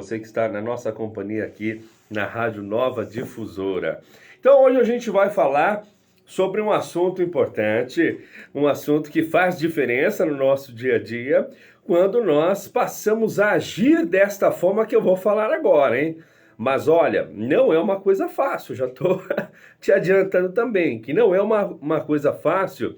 você que está na nossa companhia aqui na Rádio Nova Difusora. Então hoje a gente vai falar sobre um assunto importante, um assunto que faz diferença no nosso dia a dia, quando nós passamos a agir desta forma que eu vou falar agora, hein? Mas olha, não é uma coisa fácil, já estou te adiantando também, que não é uma coisa fácil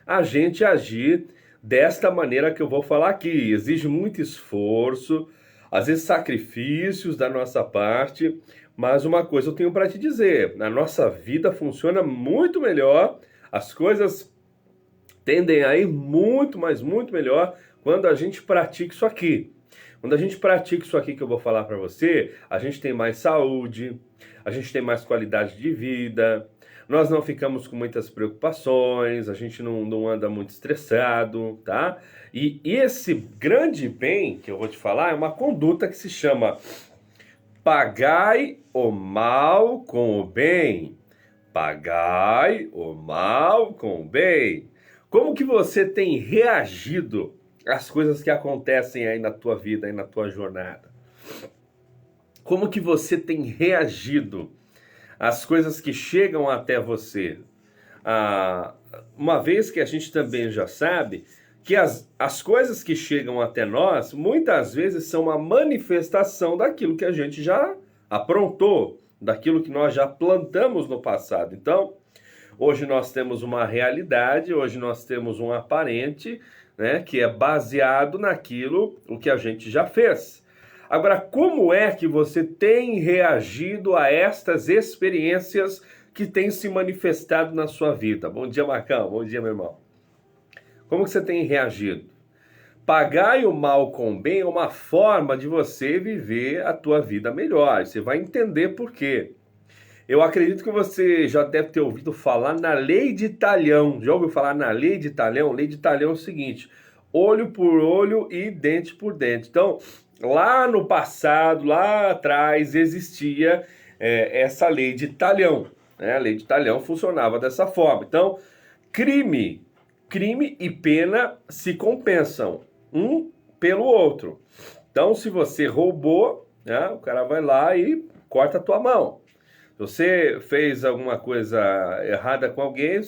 a gente agir desta maneira que eu vou falar aqui. Exige muito esforço, às vezes sacrifícios da nossa parte, mas uma coisa eu tenho para te dizer, a nossa vida funciona muito melhor, as coisas tendem a ir muito, mas muito melhor quando a gente pratica isso aqui. Quando a gente pratica isso aqui que eu vou falar para você, a gente tem mais saúde, a gente tem mais qualidade de vida, nós não ficamos com muitas preocupações, a gente não anda muito estressado, tá? E esse grande bem que eu vou te falar é uma conduta que se chama pagai o mal com o bem. Pagai o mal com o bem. Como que você tem reagido às coisas que acontecem aí na tua vida, aí na tua jornada? Como que você tem reagido às coisas que chegam até você? Uma vez que a gente também já sabe que as coisas que chegam até nós, muitas vezes são uma manifestação daquilo que a gente já aprontou, daquilo que nós já plantamos no passado. Então, hoje nós temos uma realidade, hoje nós temos um aparente, né, que é baseado naquilo o que a gente já fez. Agora, como é que você tem reagido a estas experiências que têm se manifestado na sua vida? Bom dia, Marcão. Bom dia, meu irmão. Como que você tem reagido? Pagai o mal com o bem é uma forma de você viver a tua vida melhor. Você vai entender por quê. Eu acredito que você já deve ter ouvido falar na lei de Talhão. Já ouviu falar na lei de Talhão? Lei de Talhão é o seguinte: olho por olho e dente por dente. Então, lá no passado, lá atrás, existia essa lei de Talhão. Né? A lei de Talhão funcionava dessa forma. Então, crime e pena se compensam, um pelo outro. Então, se você roubou, né, o cara vai lá e corta a tua mão. Se você fez alguma coisa errada com alguém,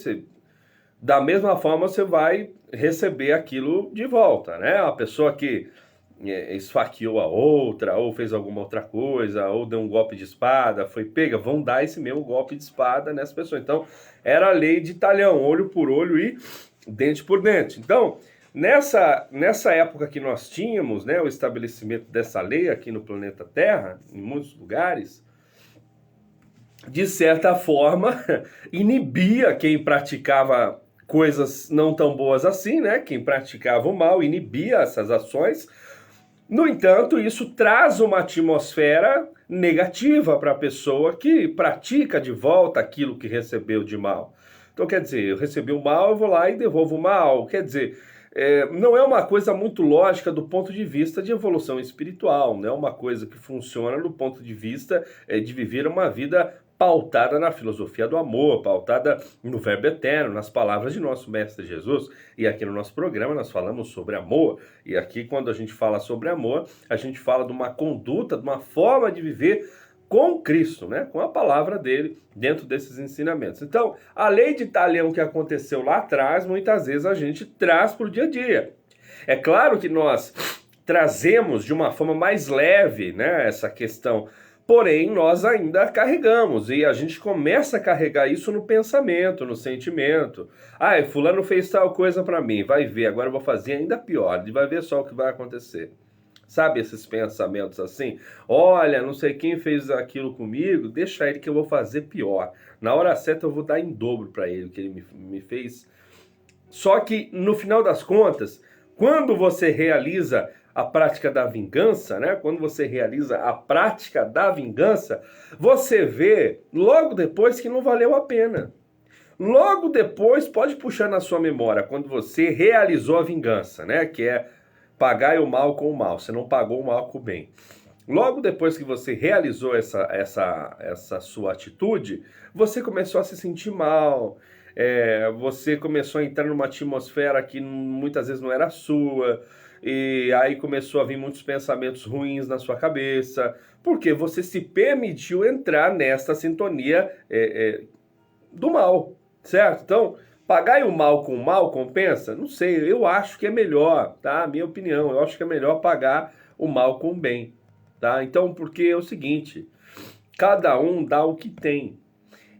da mesma forma você vai receber aquilo de volta, né? A pessoa que esfaqueou a outra, ou fez alguma outra coisa, ou deu um golpe de espada, foi pega, vão dar esse mesmo golpe de espada nessa pessoa. Então, era a lei de Talhão, olho por olho e dente por dente. Então, nessa época que nós tínhamos, né, o estabelecimento dessa lei aqui no planeta Terra, em muitos lugares, de certa forma, inibia quem praticava coisas não tão boas assim, né? Quem praticava o mal, inibia essas ações. No entanto, isso traz uma atmosfera negativa para a pessoa que pratica de volta aquilo que recebeu de mal. Então, quer dizer, eu recebi o mal, eu vou lá e devolvo o mal. Quer dizer, não é uma coisa muito lógica do ponto de vista de evolução espiritual, não é uma coisa que funciona do ponto de vista de viver uma vida pautada na filosofia do amor, pautada no verbo eterno, nas palavras de nosso Mestre Jesus. E aqui no nosso programa nós falamos sobre amor, e aqui quando a gente fala sobre amor, a gente fala de uma conduta, de uma forma de viver com Cristo, né? Com a palavra dele dentro desses ensinamentos. Então, a lei de Talhão que aconteceu lá atrás, muitas vezes a gente traz para o dia a dia. É claro que nós trazemos de uma forma mais leve, né, essa questão, porém nós ainda carregamos, e a gente começa a carregar isso no pensamento, no sentimento. Ah, fulano fez tal coisa para mim, vai ver, agora eu vou fazer ainda pior, ele vai ver só o que vai acontecer. Sabe esses pensamentos assim? Olha, não sei quem fez aquilo comigo, deixa ele que eu vou fazer pior. Na hora certa eu vou dar em dobro para ele o que ele me fez. Só que no final das contas, quando você realiza a prática da vingança, né? Quando você realiza a prática da vingança, você vê logo depois que não valeu a pena. Logo depois, pode puxar na sua memória, quando você realizou a vingança, né? Que é pagar o mal com o mal, você não pagou o mal com o bem. Logo depois que você realizou essa sua atitude, você começou a se sentir mal, você começou a entrar numa atmosfera que muitas vezes não era sua, e aí começou a vir muitos pensamentos ruins na sua cabeça, porque você se permitiu entrar nesta sintonia do mal, certo? Então, pagar o mal compensa? Não sei, eu acho que é melhor, tá? Minha opinião, eu acho que é melhor pagar o mal com o bem, tá? Então, porque é o seguinte, cada um dá o que tem.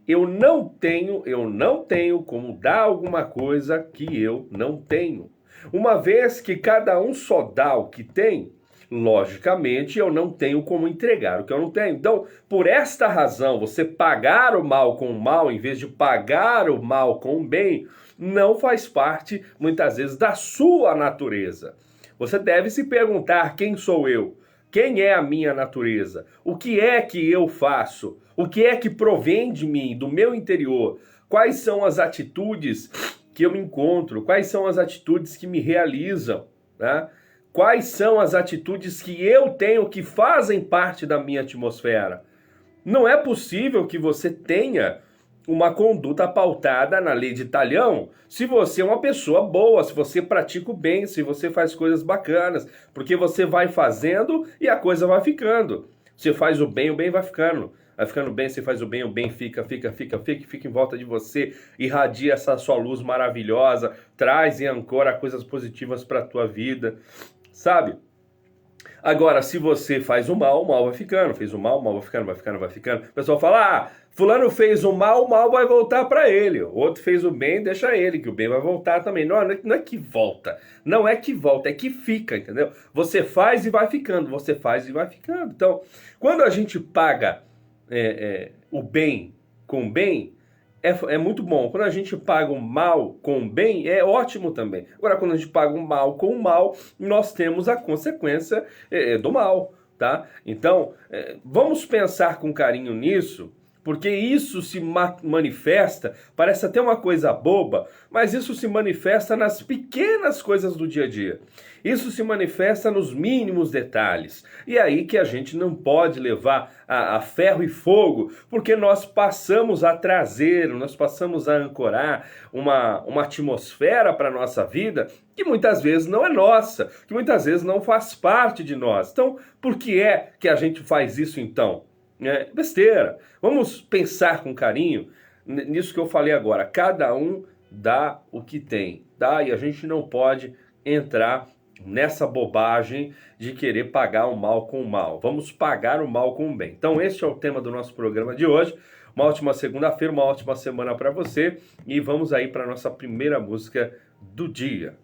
Eu não tenho como dar alguma coisa que eu não tenho. Uma vez que cada um só dá o que tem, logicamente eu não tenho como entregar o que eu não tenho. Então, por esta razão, você pagar o mal com o mal em vez de pagar o mal com o bem, não faz parte, muitas vezes, da sua natureza. Você deve se perguntar: quem sou eu? Quem é a minha natureza? O que é que eu faço? O que é que provém de mim, do meu interior? Quais são as atitudes que eu me encontro? Quais são as atitudes que me realizam? Né? Quais são as atitudes que eu tenho que fazem parte da minha atmosfera? Não é possível que você tenha uma conduta pautada na lei de talhão se você é uma pessoa boa, se você pratica o bem, se você faz coisas bacanas, porque você vai fazendo e a coisa vai ficando. Você faz o bem vai ficando. Vai ficando bem, você faz o bem fica em volta de você, irradia essa sua luz maravilhosa, traz e ancora coisas positivas para a tua vida, sabe? Agora, se você faz o mal vai ficando. Fez o mal vai ficando, vai ficando. O pessoal fala, fulano fez o mal vai voltar para ele. O outro fez o bem, deixa ele, que o bem vai voltar também. Não é que volta. Não é que volta, é que fica, entendeu? Você faz e vai ficando, você faz e vai ficando. Então, quando a gente paga o bem com o bem, é muito bom. Quando a gente paga o mal com o bem, é ótimo também. Agora, quando a gente paga o mal com o mal, nós temos a consequência do mal, tá? Então, vamos pensar com carinho nisso, porque isso se manifesta, parece até uma coisa boba, mas isso se manifesta nas pequenas coisas do dia a dia. Isso se manifesta nos mínimos detalhes. E é aí que a gente não pode levar a ferro e fogo, porque nós passamos a trazer, nós passamos a ancorar uma atmosfera para a nossa vida que muitas vezes não é nossa, que muitas vezes não faz parte de nós. Então, por que é que a gente faz isso então? Besteira. Vamos pensar com carinho nisso que eu falei agora. Cada um dá o que tem, tá? E a gente não pode entrar nessa bobagem de querer pagar o mal com o mal. Vamos pagar o mal com o bem. Então, este é o tema do nosso programa de hoje. Uma ótima segunda-feira, uma ótima semana para você. E vamos aí para a nossa primeira música do dia.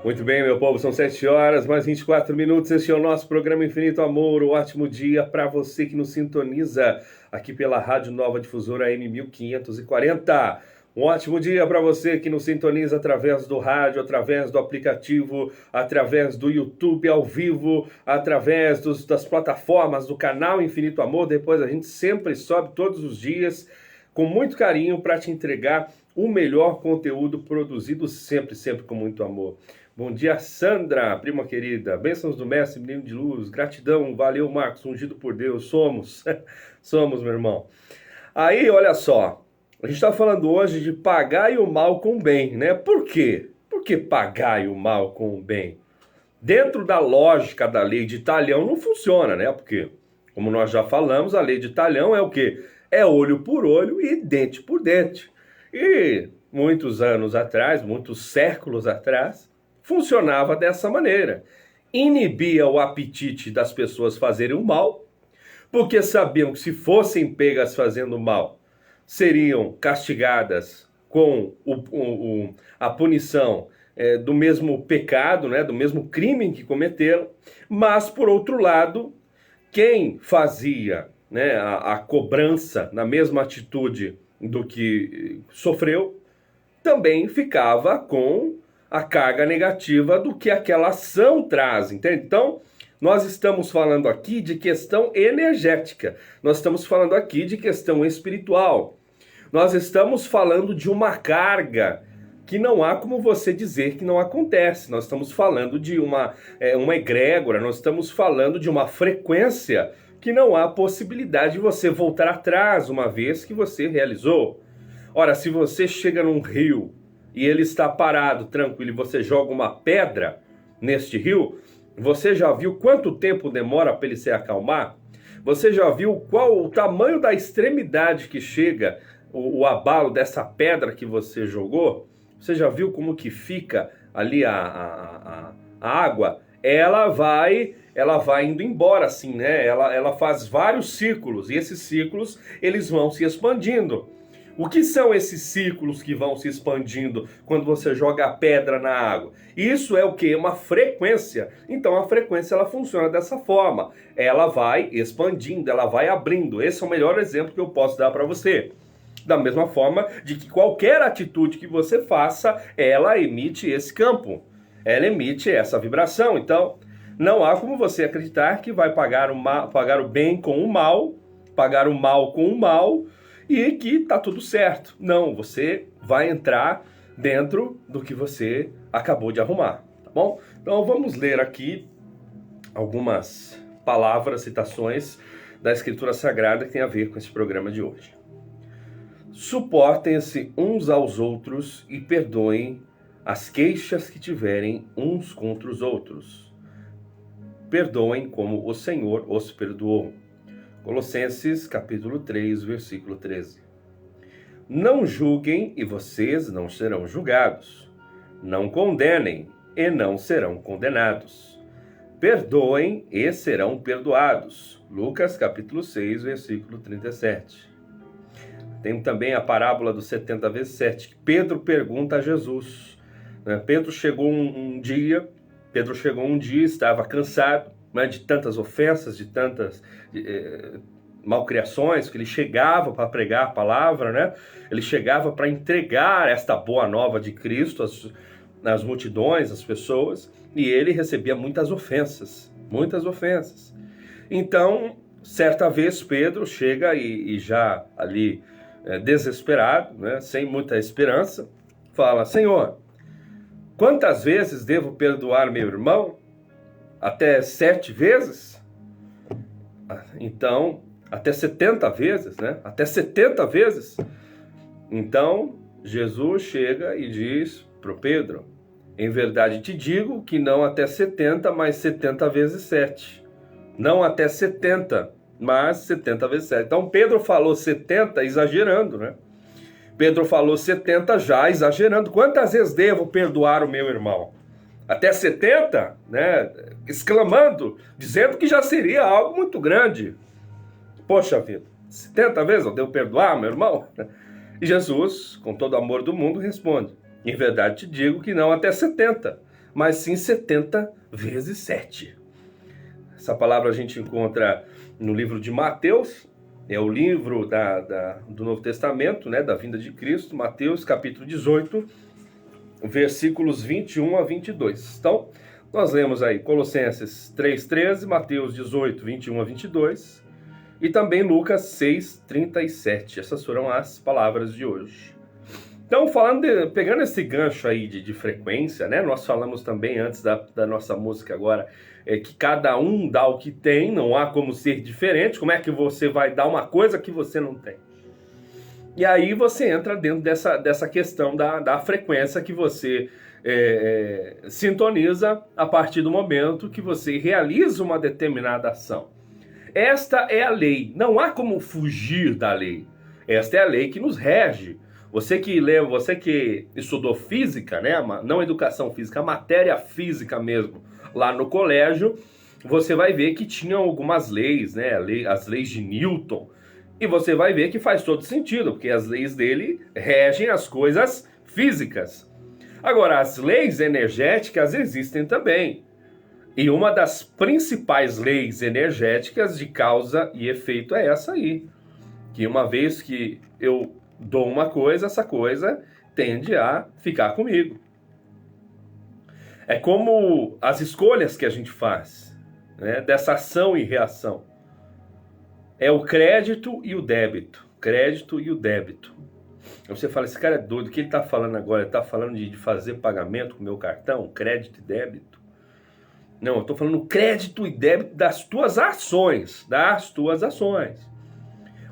Muito bem, meu povo, são 7 horas, mais 24 minutos. Esse é o nosso programa Infinito Amor. Um ótimo dia para você que nos sintoniza aqui pela Rádio Nova Difusora AM 1540. Um ótimo dia para você que nos sintoniza através do rádio, através do aplicativo, através do YouTube ao vivo, através das plataformas do canal Infinito Amor. Depois a gente sempre sobe todos os dias com muito carinho para te entregar o melhor conteúdo produzido sempre com muito amor. Bom dia, Sandra, prima querida. Bênçãos do Mestre, menino de luz. Gratidão, valeu, Marcos, ungido por Deus. Somos, meu irmão. Aí, olha só, a gente está falando hoje de pagar o mal com o bem, né? Por quê? Por que pagar o mal com o bem? Dentro da lógica da lei de Talhão não funciona, né? Porque, como nós já falamos, a lei de Talhão é o quê? É olho por olho e dente por dente. E muitos anos atrás, muitos séculos atrás, funcionava dessa maneira. Inibia o apetite das pessoas fazerem o mal, porque sabiam que se fossem pegas fazendo mal, seriam castigadas com a punição do mesmo pecado, né, do mesmo crime que cometeram. Mas, por outro lado, quem fazia, né, a cobrança na mesma atitude do que sofreu, também ficava com a carga negativa do que aquela ação traz, entende? Então, nós estamos falando aqui de questão energética, nós estamos falando aqui de questão espiritual, nós estamos falando de uma carga que não há como você dizer que não acontece, nós estamos falando de uma egrégora, nós estamos falando de uma frequência que não há possibilidade de você voltar atrás uma vez que você realizou. Ora, se você chega num rio e ele está parado, tranquilo, e você joga uma pedra neste rio, você já viu quanto tempo demora para ele se acalmar? Você já viu qual o tamanho da extremidade que chega o abalo dessa pedra que você jogou? Você já viu como que fica ali a água? Ela vai indo embora assim, né? Ela faz vários círculos, e esses círculos eles vão se expandindo. O que são esses círculos que vão se expandindo quando você joga a pedra na água? Isso é o quê? Uma frequência. Então a frequência ela funciona dessa forma. Ela vai expandindo, ela vai abrindo. Esse é o melhor exemplo que eu posso dar para você. Da mesma forma de que qualquer atitude que você faça, ela emite esse campo. Ela emite essa vibração. Então não há como você acreditar que vai pagar o bem com o mal, pagar o mal com o mal, e que tá tudo certo. Não, você vai entrar dentro do que você acabou de arrumar, tá bom? Então vamos ler aqui algumas palavras, citações da Escritura Sagrada que tem a ver com esse programa de hoje. Suportem-se uns aos outros e perdoem as queixas que tiverem uns contra os outros. Perdoem como o Senhor os perdoou. Colossenses, capítulo 3, versículo 13. Não julguem e vocês não serão julgados. Não condenem e não serão condenados. Perdoem e serão perdoados. Lucas, capítulo 6, versículo 37. Tem também a parábola dos 70 vezes 7, que Pedro pergunta a Jesus. Pedro chegou um dia, estava cansado, de tantas ofensas, de tantas malcriações, que ele chegava para pregar a palavra, né? Ele chegava para entregar esta boa nova de Cristo às multidões, às pessoas, e ele recebia muitas ofensas. Então, certa vez, Pedro chega e já ali desesperado, né? Sem muita esperança, fala: Senhor, quantas vezes devo perdoar meu irmão? Até 7 vezes? Então, até 70 vezes, né? Até 70 vezes. Então, Jesus chega e diz para o Pedro: em verdade te digo que não até 70, mas 70 vezes 7. Não até 70, mas 70 vezes 7. Então, Pedro falou 70 exagerando, né? Pedro falou 70 já exagerando. Quantas vezes devo perdoar o meu irmão? Até 70, né? Exclamando, dizendo que já seria algo muito grande. Poxa vida, 70 vezes eu devo perdoar, meu irmão? E Jesus, com todo o amor do mundo, responde: em verdade te digo que não até 70, mas sim 70 vezes 7. Essa palavra a gente encontra no livro de Mateus, é o livro do Novo Testamento, né, da vinda de Cristo, Mateus capítulo 18, versículos 21 a 22. Então, nós lemos aí Colossenses 3,13, Mateus 18, 21 a 22 e também Lucas 6, 37. Essas foram as palavras de hoje. Então, pegando esse gancho aí de frequência, né? Nós falamos também antes da nossa música agora, que cada um dá o que tem, não há como ser diferente. Como é que você vai dar uma coisa que você não tem? E aí você entra dentro dessa questão da frequência que você sintoniza a partir do momento que você realiza uma determinada ação. Esta é a lei, não há como fugir da lei. Esta é a lei que nos rege. Você que estudou física, né? Não educação física, matéria física mesmo, lá no colégio, você vai ver que tinha algumas leis, né? As leis de Newton, e você vai ver que faz todo sentido, porque as leis dele regem as coisas físicas. Agora, as leis energéticas existem também. E uma das principais leis energéticas de causa e efeito é essa aí. Que uma vez que eu dou uma coisa, essa coisa tende a ficar comigo. É como as escolhas que a gente faz, né, dessa ação e reação. É o crédito e o débito. Crédito e o débito. Você fala, esse cara é doido, o que ele está falando agora? Ele está falando de fazer pagamento com o meu cartão? Crédito e débito? Não, eu estou falando crédito e débito das tuas ações. Das tuas ações.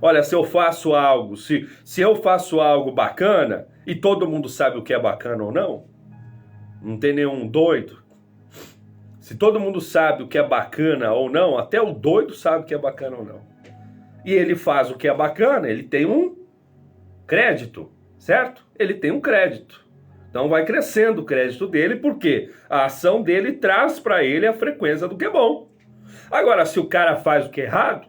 Olha, se eu faço algo, se eu faço algo bacana, e todo mundo sabe o que é bacana ou não tem nenhum doido. Se todo mundo sabe o que é bacana ou não, até o doido sabe o que é bacana ou não. E ele faz o que é bacana, ele tem um crédito, certo? Ele tem um crédito. Então vai crescendo o crédito dele, porque a ação dele traz para ele a frequência do que é bom. Agora, se o cara faz o que é errado,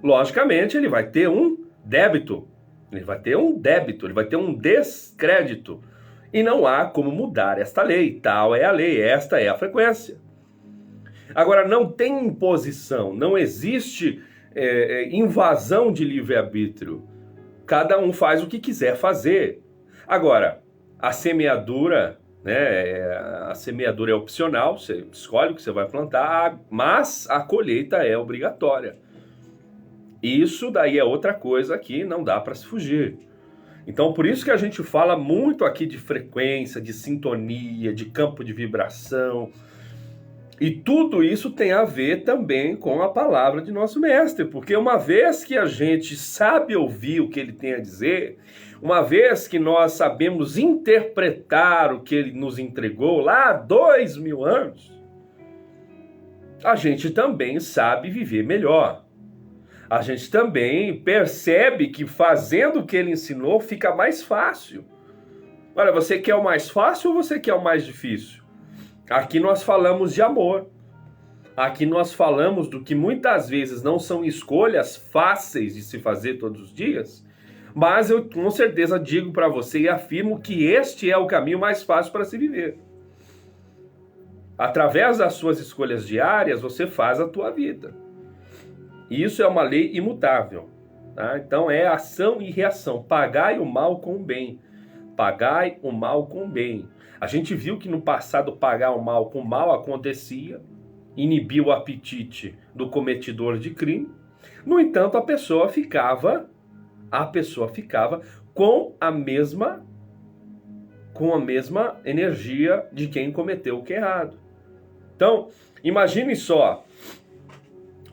logicamente ele vai ter um débito. Ele vai ter um débito, ele vai ter um descrédito. E não há como mudar esta lei. Tal é a lei, esta é a frequência. Agora, não tem imposição, não existe invasão de livre-arbítrio. Cada um faz o que quiser fazer. Agora, a semeadura, né, a semeadura é opcional, você escolhe o que você vai plantar, mas a colheita é obrigatória. Isso daí é outra coisa que não dá para se fugir. Então, por isso que a gente fala muito aqui de frequência, de sintonia, de campo de vibração. E tudo isso tem a ver também com a palavra de nosso mestre, porque uma vez que a gente sabe ouvir o que ele tem a dizer, uma vez que nós sabemos interpretar o que ele nos entregou lá há 2000 anos, a gente também sabe viver melhor. A gente também percebe que fazendo o que ele ensinou fica mais fácil. Olha, você quer o mais fácil ou você quer o mais difícil? Aqui nós falamos de amor. Aqui nós falamos do que muitas vezes não são escolhas fáceis de se fazer todos os dias, mas eu com certeza digo para você e afirmo que este é o caminho mais fácil para se viver. Através das suas escolhas diárias, você faz a tua vida. E isso é uma lei imutável. Tá? Então é ação e reação. Pagai o mal com o bem. Pagai o mal com o bem. A gente viu que no passado pagar o mal com o mal acontecia, inibiu o apetite do cometedor de crime. No entanto, a pessoa ficava com a mesma energia de quem cometeu o que é errado. Então, imagine só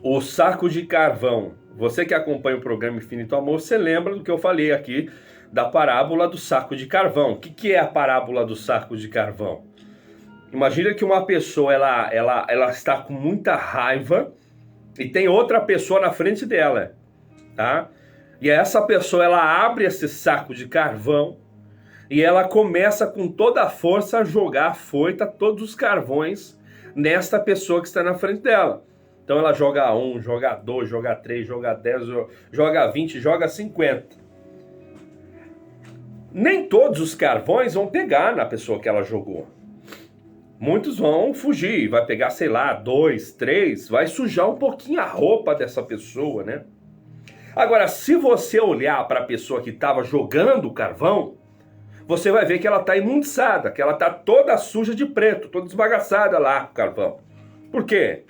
o saco de carvão. Você que acompanha o programa Infinito Amor, você lembra do que eu falei aqui da parábola do saco de carvão. O que é a parábola do saco de carvão? Imagina que uma pessoa ela está com muita raiva e tem outra pessoa na frente dela, tá? E essa pessoa ela abre esse saco de carvão e ela começa com toda a força a jogar a foita, todos os carvões nesta pessoa que está na frente dela. Então ela joga 1, joga 2, joga 3, joga 10, joga 20, joga 50. Nem todos os carvões vão pegar na pessoa que ela jogou. Muitos vão fugir, vai pegar, sei lá, 2, 3, vai sujar um pouquinho a roupa dessa pessoa, né? Agora, se você olhar para a pessoa que estava jogando o carvão, você vai ver que ela está imundiçada, que ela está toda suja de preto, toda esbagaçada lá com o carvão. Por quê?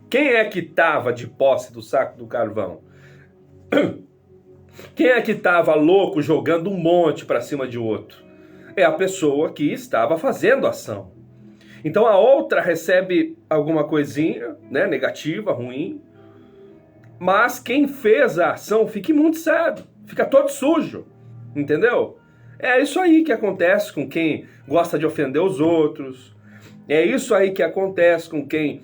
Quem é que estava de posse do saco do carvão? Quem é que estava louco jogando um monte para cima de outro? É a pessoa que estava fazendo a ação. Então a outra recebe alguma coisinha, né, negativa, ruim, mas quem fez a ação fica imundiçado, fica todo sujo, entendeu? É isso aí que acontece com quem gosta de ofender os outros, é isso aí que acontece com quem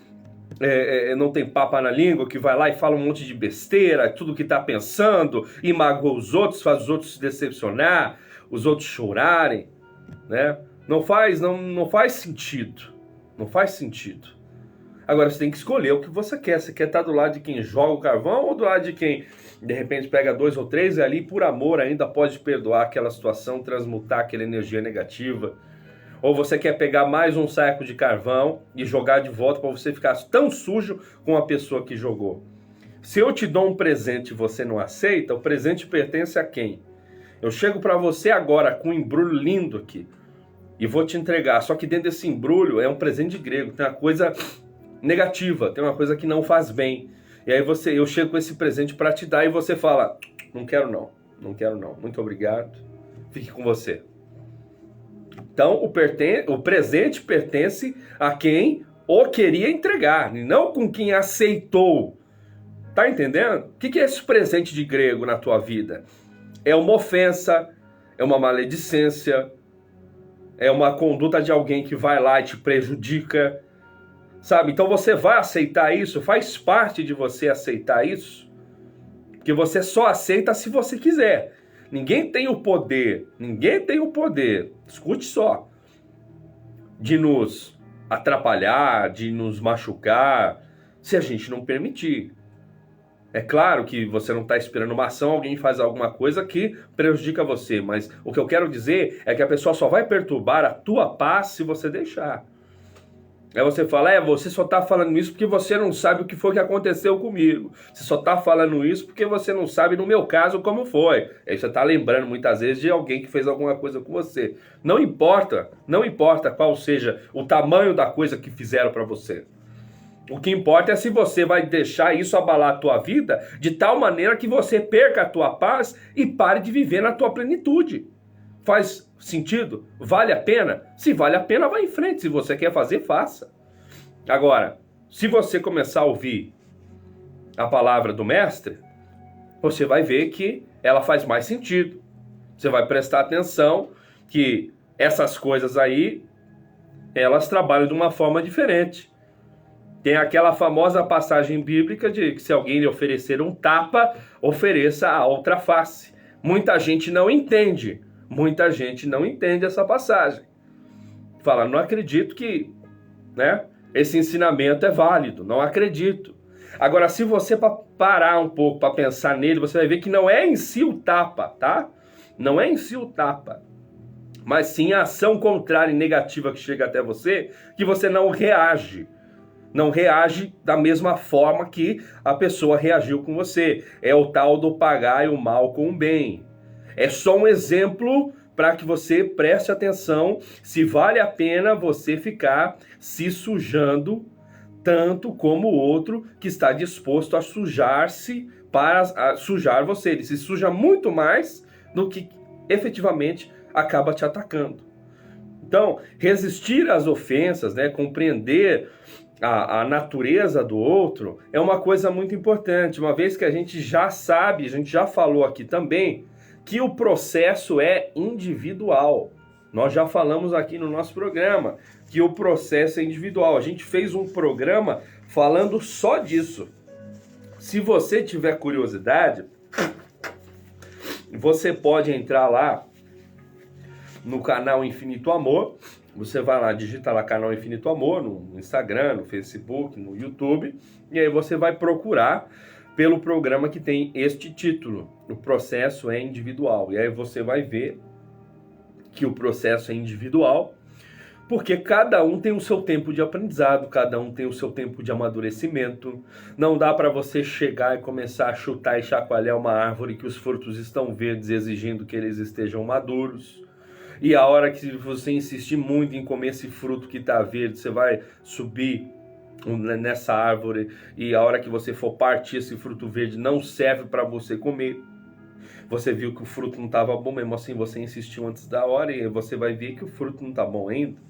não tem papa na língua, que vai lá e fala um monte de besteira, tudo que tá pensando, e magoa os outros, faz os outros se decepcionar, os outros chorarem, né? Não faz sentido, não faz sentido. Agora você tem que escolher o que você quer. Você quer estar do lado de quem joga o carvão ou do lado de quem, de repente, pega 2 ou 3 e ali, por amor, ainda pode perdoar aquela situação, transmutar aquela energia negativa? Ou você quer pegar mais um saco de carvão e jogar de volta para você ficar tão sujo com a pessoa que jogou? Se eu te dou um presente e você não aceita, o presente pertence a quem? Eu chego para você agora com um embrulho lindo aqui e vou te entregar. Só que dentro desse embrulho é um presente grego, tem uma coisa negativa, tem uma coisa que não faz bem. E aí eu chego com esse presente para te dar e você fala, não quero não, muito obrigado, fique com você. Então o presente pertence a quem o queria entregar, e não com quem aceitou. Tá entendendo? O que é esse presente de grego na tua vida? É uma ofensa, é uma maledicência, é uma conduta de alguém que vai lá e te prejudica, sabe? Então você vai aceitar isso? Faz parte de você aceitar isso? Porque você só aceita se você quiser. Ninguém tem o poder, escute só, de nos atrapalhar, de nos machucar, se a gente não permitir. É claro que você não está esperando uma ação, alguém faz alguma coisa que prejudica você, mas o que eu quero dizer é que a pessoa só vai perturbar a tua paz se você deixar. Aí você fala, você só tá falando isso porque você não sabe o que foi que aconteceu comigo. Você só tá falando isso porque você não sabe, no meu caso, como foi. Aí você tá lembrando muitas vezes de alguém que fez alguma coisa com você. Não importa qual seja o tamanho da coisa que fizeram para você. O que importa é se você vai deixar isso abalar a tua vida de tal maneira que você perca a tua paz e pare de viver na tua plenitude. Faz sentido? Vale a pena? Se vale a pena, vai em frente. Se você quer fazer, faça. Agora, se você começar a ouvir a palavra do mestre, você vai ver que ela faz mais sentido. Você vai prestar atenção que essas coisas aí, elas trabalham de uma forma diferente. Tem aquela famosa passagem bíblica de que se alguém lhe oferecer um tapa, ofereça a outra face. Muita gente não entende essa passagem. Fala, não acredito que, né, esse ensinamento é válido, não acredito. Agora, se você parar um pouco para pensar nele, você vai ver que não é em si o tapa, tá? Não é em si o tapa, mas sim a ação contrária e negativa que chega até você, que você não reage. Não reage da mesma forma que a pessoa reagiu com você. É o tal do pagar o mal com o bem. É só um exemplo para que você preste atenção se vale a pena você ficar se sujando tanto como o outro que está disposto a sujar-se para sujar você. Ele se suja muito mais do que efetivamente acaba te atacando. Então, resistir às ofensas, né, compreender a natureza do outro é uma coisa muito importante, uma vez que a gente já sabe, a gente já falou aqui também, que o processo é individual. Nós já falamos aqui no nosso programa que o processo é individual. A gente fez um programa falando só disso. Se você tiver curiosidade, você pode entrar lá no canal Infinito Amor. Você vai lá, digita lá canal Infinito Amor no Instagram, no Facebook, no YouTube, e aí você vai procurar pelo programa que tem este título, o processo é individual. E aí você vai ver que o processo é individual, Porque cada um tem o seu tempo de aprendizado, cada um tem o seu tempo de amadurecimento. Não dá para você chegar e começar a chutar e chacoalhar uma árvore que os frutos estão verdes, exigindo que eles estejam maduros. E a hora que você insistir muito em comer esse fruto que está verde, você vai subir nessa árvore, e a hora que você for partir esse fruto verde não serve para você comer. Você viu que o fruto não estava bom, mesmo assim você insistiu antes da hora, e você vai ver que o fruto não está bom ainda.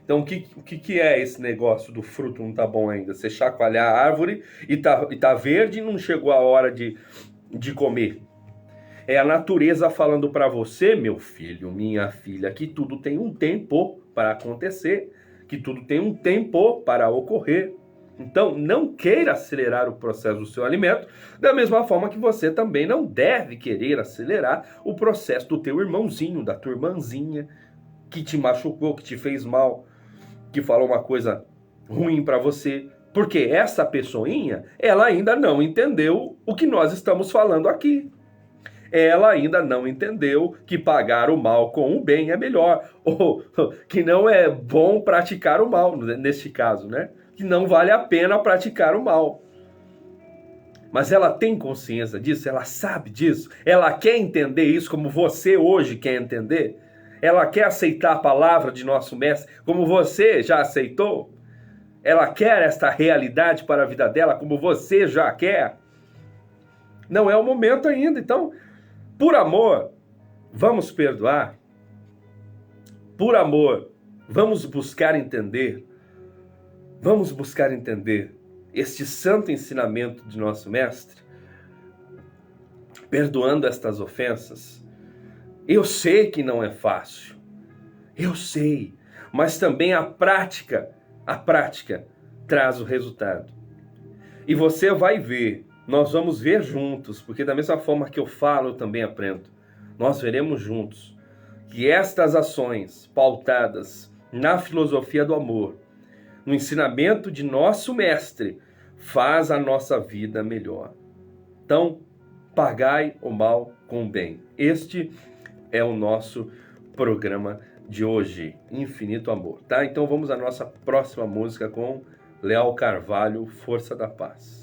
Então o que é esse negócio do fruto não tá bom ainda? Você chacoalhar a árvore e tá verde e não chegou a hora de comer. É a natureza falando para você, meu filho, minha filha, que tudo tem um tempo para acontecer, que tudo tem um tempo para ocorrer. Então, não queira acelerar o processo do seu alimento, da mesma forma que você também não deve querer acelerar o processo do teu irmãozinho, da tua irmãzinha, que te machucou, que te fez mal, que falou uma coisa ruim para você. Porque essa pessoinha, ela ainda não entendeu o que nós estamos falando aqui. Ela ainda não entendeu que pagar o mal com o bem é melhor, ou que não é bom praticar o mal, neste caso, né? Que não vale a pena praticar o mal. Mas ela tem consciência disso, ela sabe disso, ela quer entender isso como você hoje quer entender. Ela quer aceitar a palavra de nosso mestre como você já aceitou. Ela quer esta realidade para a vida dela como você já quer. Não é o momento ainda, então, por amor, vamos perdoar. Por amor, vamos buscar entender. Vamos buscar entender este santo ensinamento de nosso mestre, perdoando estas ofensas. Eu sei que não é fácil. Eu sei, mas também a prática traz o resultado. E você vai ver, nós vamos ver juntos, porque da mesma forma que eu falo, eu também aprendo. Nós veremos juntos que estas ações pautadas na filosofia do amor, no ensinamento de nosso mestre, faz a nossa vida melhor. Então, pagai o mal com o bem. Este é o nosso programa de hoje, Infinito Amor, tá? Então vamos à nossa próxima música com Leal Carvalho, Força da Paz.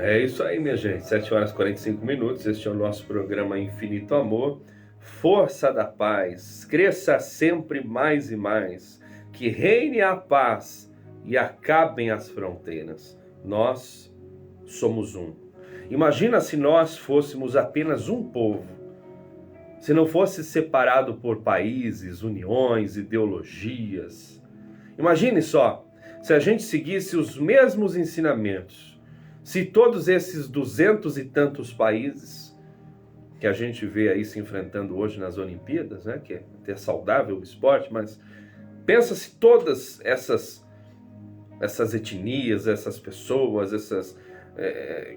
É isso aí, minha gente. 7 horas e 45 minutos. Este é o nosso programa Infinito Amor. Força da paz. Cresça sempre mais e mais. Que reine a paz e acabem as fronteiras. Nós somos um. Imagina se nós fôssemos apenas um povo. Se não fosse separado por países, uniões, ideologias. Imagine só, se a gente seguisse os mesmos ensinamentos. Se todos esses 200 e tantos países que a gente vê aí se enfrentando hoje nas Olimpíadas, né, que é até saudável o esporte, mas pensa se todas essas etnias, essas pessoas,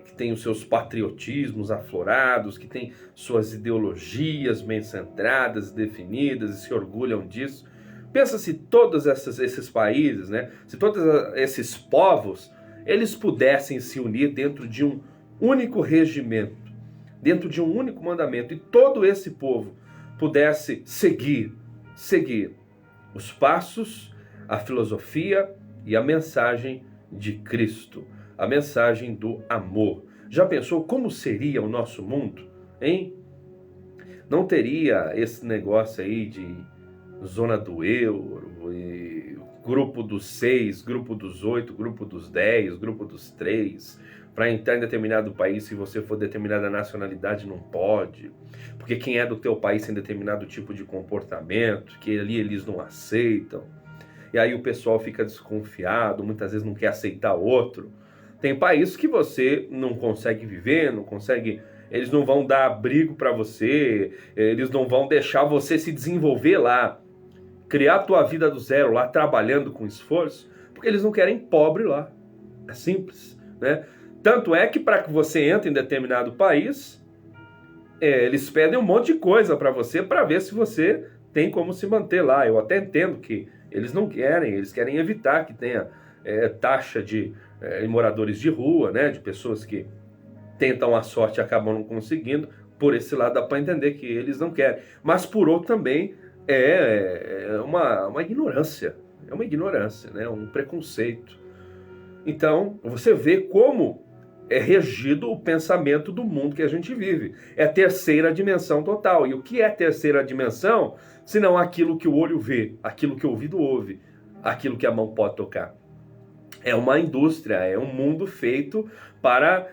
que têm os seus patriotismos aflorados, que têm suas ideologias bem centradas, definidas e se orgulham disso. Pensa se todos esses países, né, se todos esses povos, eles pudessem se unir dentro de um único regimento, dentro de um único mandamento, e todo esse povo pudesse seguir os passos, a filosofia e a mensagem de Cristo, a mensagem do amor. Já pensou como seria o nosso mundo, hein? Não teria esse negócio aí de zona do euro, e grupo dos 6, grupo dos 8, grupo dos 10, grupo dos 3. Para entrar em determinado país, se você for determinada nacionalidade, não pode. Porque quem é do teu país tem determinado tipo de comportamento, que ali eles não aceitam. E aí o pessoal fica desconfiado, muitas vezes não quer aceitar outro. Tem países que você não consegue viver, não consegue... Eles não vão dar abrigo para você, eles não vão deixar você se desenvolver lá, criar a tua vida do zero lá, trabalhando com esforço, porque eles não querem pobre lá. É simples, né? Tanto é que para que você entre em determinado país, eles pedem um monte de coisa para você, para ver se você tem como se manter lá. Eu até entendo que eles não querem, eles querem evitar que tenha taxa de moradores de rua, né? De pessoas que tentam a sorte e acabam não conseguindo. Por esse lado dá para entender que eles não querem. Mas por outro também é uma ignorância. É uma ignorância, né? Um preconceito. Então, você vê como é regido o pensamento do mundo que a gente vive. É a terceira dimensão total. E o que é terceira dimensão, senão aquilo que o olho vê, aquilo que o ouvido ouve, aquilo que a mão pode tocar? É uma indústria, é um mundo feito para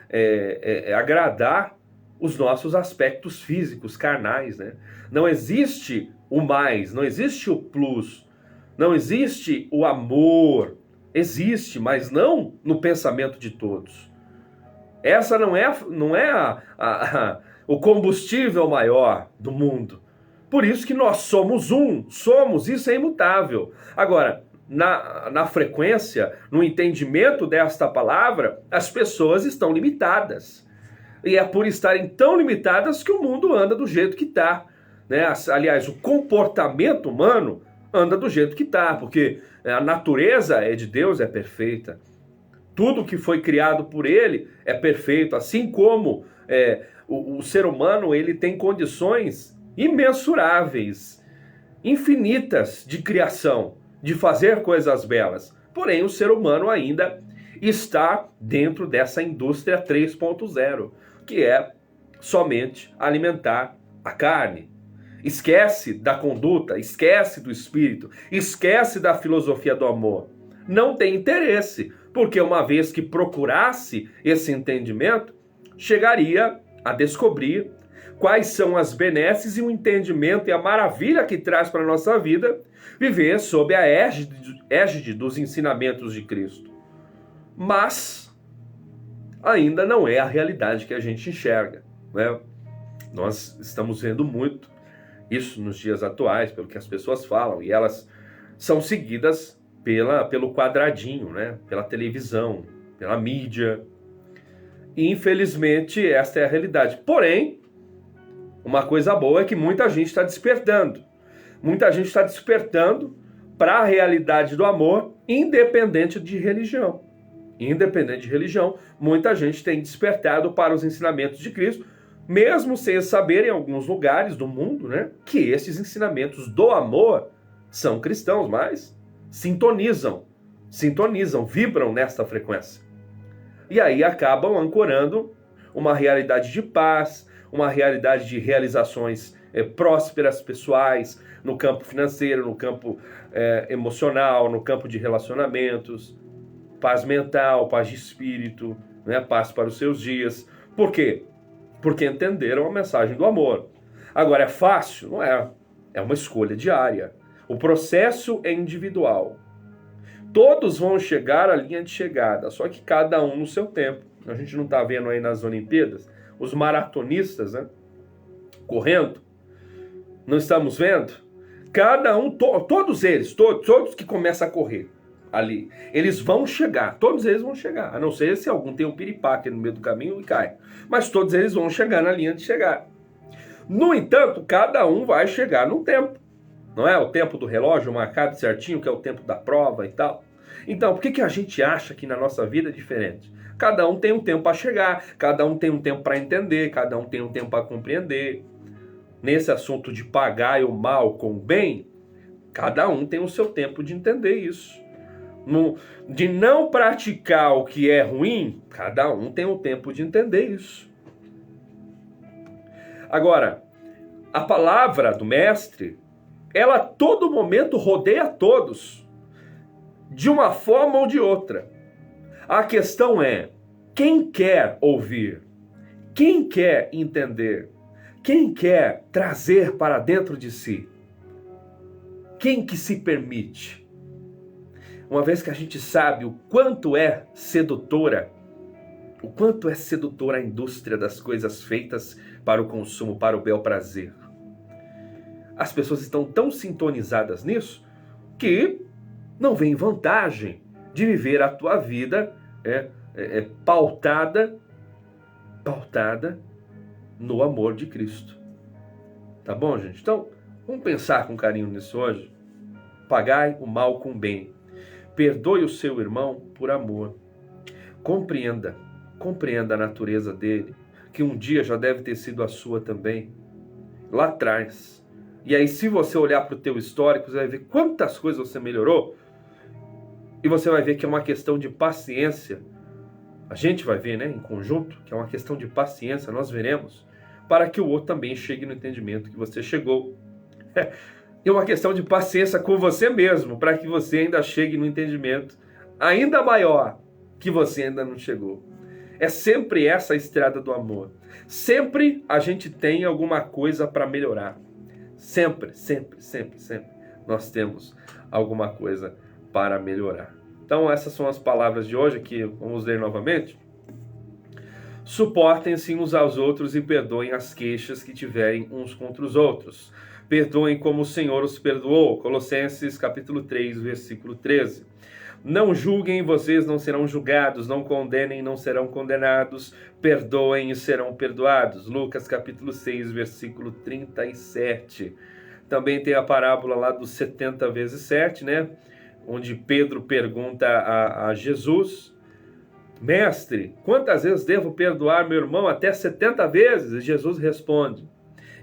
agradar os nossos aspectos físicos, carnais, né? Não existe o mais, não existe o plus, não existe o amor. Existe, mas não no pensamento de todos. Essa não é o combustível maior do mundo. Por isso que nós somos um, isso é imutável. Agora, na frequência, no entendimento desta palavra, as pessoas estão limitadas. E é por estarem tão limitadas que o mundo anda do jeito que está, né? Aliás, o comportamento humano anda do jeito que está, porque a natureza é de Deus, é perfeita. Tudo que foi criado por ele é perfeito, assim como o ser humano ele tem condições imensuráveis, infinitas de criação, de fazer coisas belas. Porém, o ser humano ainda está dentro dessa indústria 3.0, que é somente alimentar a carne. Esquece da conduta, esquece do espírito, esquece da filosofia do amor. Não tem interesse, porque uma vez que procurasse esse entendimento, chegaria a descobrir quais são as benesses e o entendimento e a maravilha que traz para a nossa vida viver sob a égide dos ensinamentos de Cristo. Mas ainda não é a realidade que a gente enxerga, né? Nós estamos vendo muito isso nos dias atuais, pelo que as pessoas falam, e elas são seguidas pelo quadradinho, né? Pela televisão, pela mídia. E infelizmente esta é a realidade. Porém, uma coisa boa é que muita gente está despertando. Muita gente está despertando para a realidade do amor, independente de religião. Independente de religião, muita gente tem despertado para os ensinamentos de Cristo, mesmo sem saber em alguns lugares do mundo, né, que esses ensinamentos do amor são cristãos, mas sintonizam, vibram nesta frequência. E aí acabam ancorando uma realidade de paz, uma realidade de realizações prósperas pessoais, no campo financeiro, no campo emocional, no campo de relacionamentos, paz mental, paz de espírito, né? Paz para os seus dias. Por quê? Porque entenderam a mensagem do amor. Agora, é fácil? Não é. É uma escolha diária. O processo é individual. Todos vão chegar à linha de chegada, só que cada um no seu tempo. A gente não está vendo aí nas Olimpíadas os maratonistas, né, correndo? Não estamos vendo? Cada um, todos eles, todos que começam a correr ali, eles vão chegar, todos eles vão chegar, a não ser se algum tem um piripaque no meio do caminho e cai. Mas todos eles vão chegar na linha de chegada. No entanto, cada um vai chegar no tempo. Não é o tempo do relógio marcado certinho, que é o tempo da prova e tal. Então, por que a gente acha que na nossa vida é diferente? Cada um tem um tempo para chegar, cada um tem um tempo para entender, cada um tem um tempo para compreender. Nesse assunto de pagar o mal com o bem, cada um tem o seu tempo de entender isso. De não praticar o que é ruim, cada um tem o tempo de entender isso. Agora, a palavra do mestre, ela a todo momento rodeia todos, de uma forma ou de outra. A questão é, quem quer ouvir? Quem quer entender? Quem quer trazer para dentro de si? Quem que se permite? Uma vez que a gente sabe o quanto é sedutora a indústria das coisas feitas para o consumo, para o bel prazer. As pessoas estão tão sintonizadas nisso que não vem vantagem de viver a tua vida pautada no amor de Cristo. Tá bom, gente? Então, vamos pensar com carinho nisso hoje. Pagai o mal com o bem. Perdoe o seu irmão por amor. Compreenda a natureza dele, que um dia já deve ter sido a sua também, lá atrás. E aí, se você olhar para o teu histórico, você vai ver quantas coisas você melhorou, e você vai ver que é uma questão de paciência. A gente vai ver, né, em conjunto, que é uma questão de paciência, nós veremos, para que o outro também chegue no entendimento que você chegou. É uma questão de paciência com você mesmo, para que você ainda chegue no entendimento ainda maior que você ainda não chegou. É sempre essa a estrada do amor. Sempre a gente tem alguma coisa para melhorar. Sempre nós temos alguma coisa para melhorar. Então essas são as palavras de hoje, que vamos ler novamente. Suportem-se uns aos outros e perdoem as queixas que tiverem uns contra os outros. Perdoem como o Senhor os perdoou. Colossenses capítulo 3, versículo 13. Não julguem, vocês não serão julgados. Não condenem, não serão condenados. Perdoem e serão perdoados. Lucas capítulo 6, versículo 37. Também tem a parábola lá dos 70 vezes 7, né? Onde Pedro pergunta a Jesus: Mestre, quantas vezes devo perdoar meu irmão? Até 70 vezes? E Jesus responde: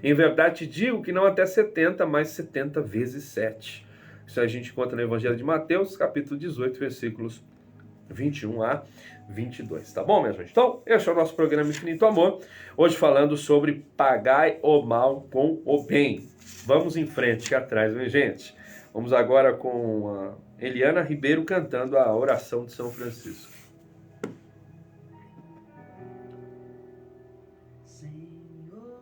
em verdade te digo que não até 70, mas 70 vezes 7. Isso a gente encontra no Evangelho de Mateus, capítulo 18, versículos 21 a 22. Tá bom, minha gente? Então, esse é o nosso programa Infinito Amor. Hoje falando sobre pagai o mal com o bem. Vamos em frente, aqui atrás, minha gente. Vamos agora com a Eliana Ribeiro cantando a oração de São Francisco. Senhor,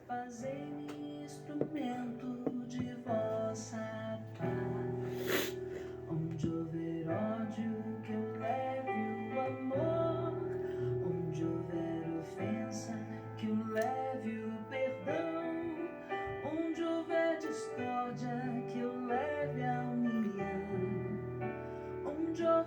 fazei-me instrumento de vossa paz. Onde houver ódio, que eu leve o amor. Onde houver ofensa, que eu leve o perdão. Onde houver discórdia, que eu leve a união. Onde houver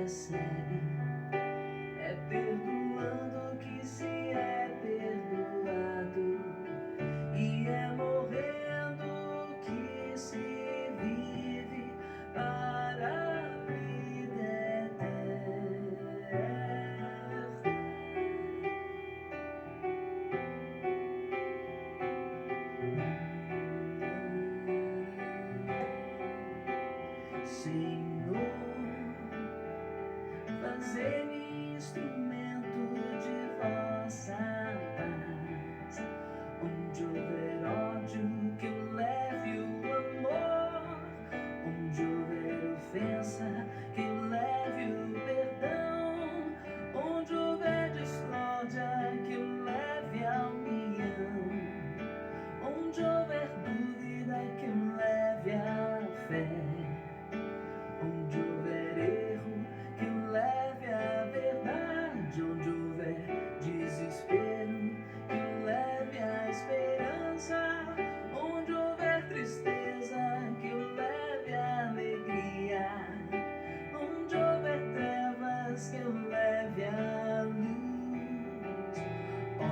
recebe. É perdoando que se é perdoado, e é morrendo que se vive para a vida eterna. Senhor, fazei-me instrumento de vossa paz. Onde houver ódio, que eu leve o amor. Onde houver ofensa, que eu leve o perdão. Onde houver discórdia, que eu leve a união. Onde houver dúvida, que eu leve a fé. Onde houver erro, que eu leve a verdade. Onde houver desespero, que eu leve a esperança. Onde houver tristeza, que eu leve a alegria. Onde houver trevas, que eu leve a luz. Ó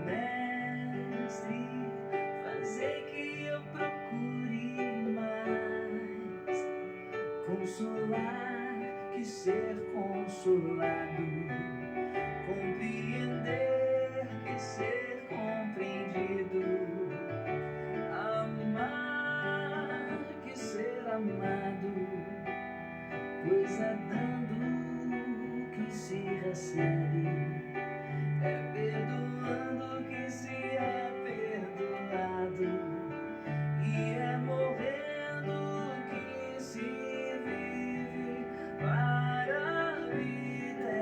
Mestre, fazei que eu procure mais consolar que ser consolado, compreender que ser compreendido, amar que ser amado, pois é dando que se recebe, é perdoando que se é perdoado, e é morrendo que se vive para a vida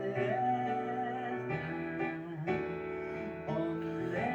eterna.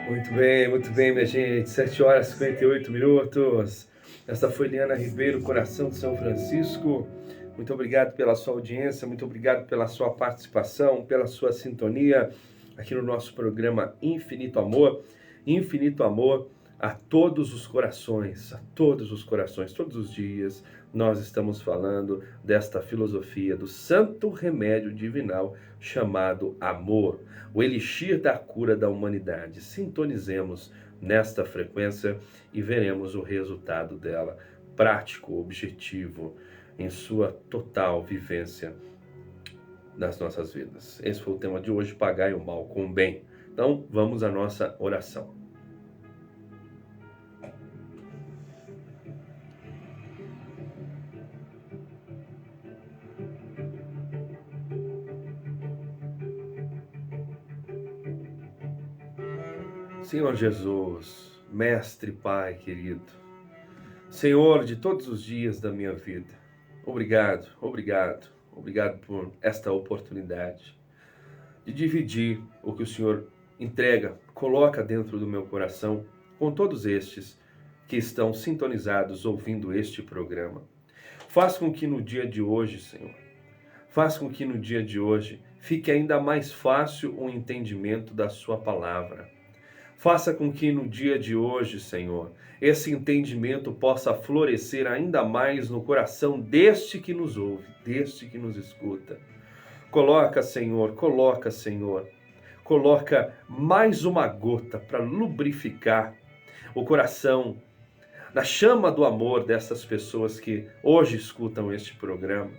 Muito bem, minha gente. 7 horas e 58 minutos. Esta foi Liana Ribeiro, Coração de São Francisco. Muito obrigado pela sua audiência, muito obrigado pela sua participação, pela sua sintonia aqui no nosso programa Infinito Amor. Infinito Amor a todos os corações, todos os dias nós estamos falando desta filosofia do santo remédio divinal chamado amor, o elixir da cura da humanidade. Sintonizemos nesta frequência e veremos o resultado dela, prático, objetivo, em sua total vivência nas nossas vidas. Esse foi o tema de hoje, pagai o mal com o bem. Então, vamos à nossa oração. Senhor Jesus, Mestre, Pai querido, Senhor de todos os dias da minha vida, obrigado por esta oportunidade de dividir o que o Senhor entrega, coloca dentro do meu coração com todos estes que estão sintonizados ouvindo este programa. Faz com que no dia de hoje, Senhor, fique ainda mais fácil o entendimento da sua palavra. Faça com que no dia de hoje, Senhor, esse entendimento possa florescer ainda mais no coração deste que nos ouve, deste que nos escuta. Coloca, Senhor, coloca mais uma gota para lubrificar o coração, na chama do amor dessas pessoas que hoje escutam este programa.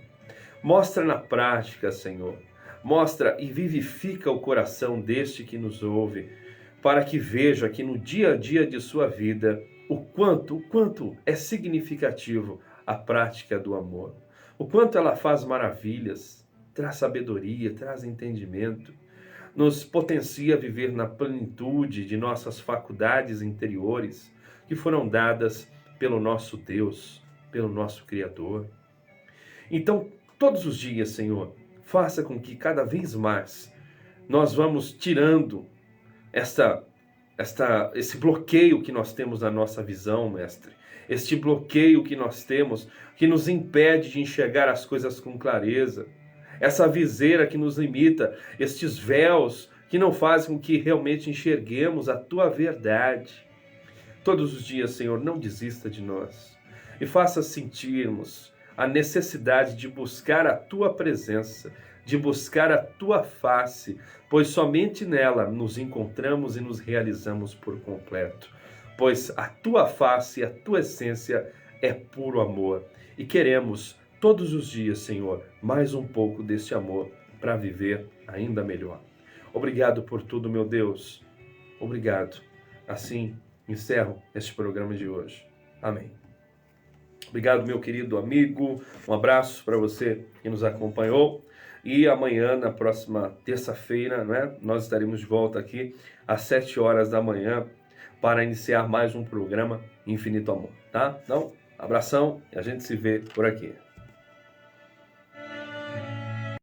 Mostra na prática, Senhor, mostra e vivifica o coração deste que nos ouve, para que veja que no dia a dia de sua vida o quanto é significativo a prática do amor, o quanto ela faz maravilhas, traz sabedoria, traz entendimento, nos potencia a viver na plenitude de nossas faculdades interiores que foram dadas pelo nosso Deus, pelo nosso Criador. Então, todos os dias, Senhor, faça com que cada vez mais nós vamos tirando esse bloqueio que nós temos na nossa visão, Mestre. Este bloqueio que nós temos, que nos impede de enxergar as coisas com clareza. Essa viseira que nos limita, estes véus que não fazem com que realmente enxerguemos a Tua verdade. Todos os dias, Senhor, não desista de nós. E faça sentirmos a necessidade de buscar a tua presença, de buscar a tua face, pois somente nela nos encontramos e nos realizamos por completo. Pois a tua face, a tua essência é puro amor. E queremos todos os dias, Senhor, mais um pouco desse amor para viver ainda melhor. Obrigado por tudo, meu Deus. Obrigado. Assim, encerro este programa de hoje. Amém. Obrigado, meu querido amigo. Um abraço para você que nos acompanhou. E amanhã, na próxima terça-feira, né, nós estaremos de volta aqui às 7 horas da manhã para iniciar mais um programa Infinito Amor, tá? Então, abração e a gente se vê por aqui.